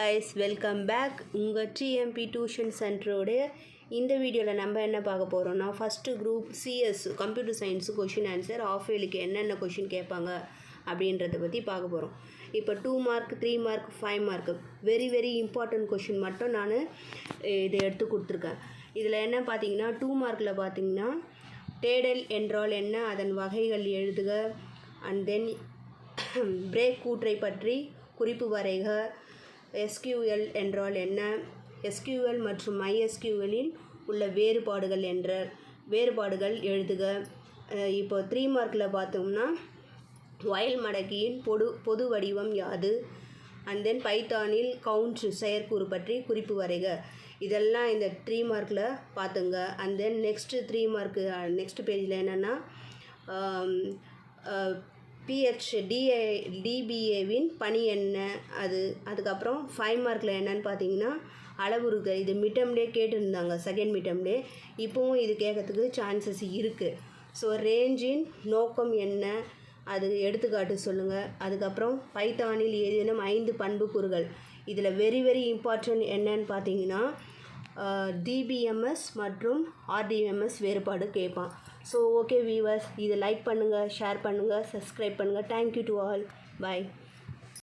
guys, welcome back. உங்கள் TMP tuition சென்டரோடைய இந்த வீடியோவில் நம்ம என்ன பார்க்க போகிறோம்னா first group CS computer science question answer half இயர்லிக்கு என்னென்ன கொஷின் கேட்பாங்க அப்படின்றத பற்றி பார்க்க போகிறோம். இப்போ 2 mark 3 mark 5 mark very important question மட்டும் நான் இதை எடுத்து கொடுத்துருக்கேன். இதில் என்ன பார்த்தீங்கன்னா 2 மார்க்கில் பார்த்தீங்கன்னா தேடல் என்றால் என்ன, அதன் வகைகள் எழுதுக, அண்ட் தென் பிரேக் கூற்றை பற்றி குறிப்பு வரைக, எஸ்கியூஎல் என்றால் என்ன, எஸ்கியூஎல் மற்றும் MySQLில் உள்ள வேறுபாடுகள் எழுதுக. இப்போ 3 மார்க்கில் பார்த்தோம்னா வயல் மடக்கியின் பொது வடிவம் யாது, அண்ட் தென் பைத்தானில் கவுண்ட் செயற்கூறு பற்றி குறிப்பு வரைக. இதெல்லாம் இந்த 3 மார்க்கில் பார்த்துங்க. And then next 3 mark next பேஜில் என்னென்னா டிபிஏவின் பணி என்ன அதுக்கப்புறம் 5 மார்க்கில் என்னன்னு பார்த்தீங்கன்னா அளவுருக்கள். இது மிட்டம்டே கேட்டுருந்தாங்க, செகண்ட் மிட்டம்டே. இப்போவும் இது கேட்கறதுக்கு சான்சஸ் இருக்குது. ஸோ ரேஞ்சின் நோக்கம் என்ன, அது எடுத்துக்காட்டு சொல்லுங்கள். அதுக்கப்புறம் பைத்தானில் ஏதேனும் 5 பண்புக்கூறுகள். இதில் வெரி இம்பார்ட்டன்ட் என்னன்னு பார்த்தீங்கன்னா டிபிஎம்எஸ் மற்றும் ஆர்டிஎம்எஸ் வேறுபாடு கேட்பான். ஸோ ஓகே வீவர்ஸ், இதை லைக் பண்ணுங்கள், ஷேர் பண்ணுங்கள், சப்ஸ்கிரைப் பண்ணுங்கள். Thank you to all. பாய்.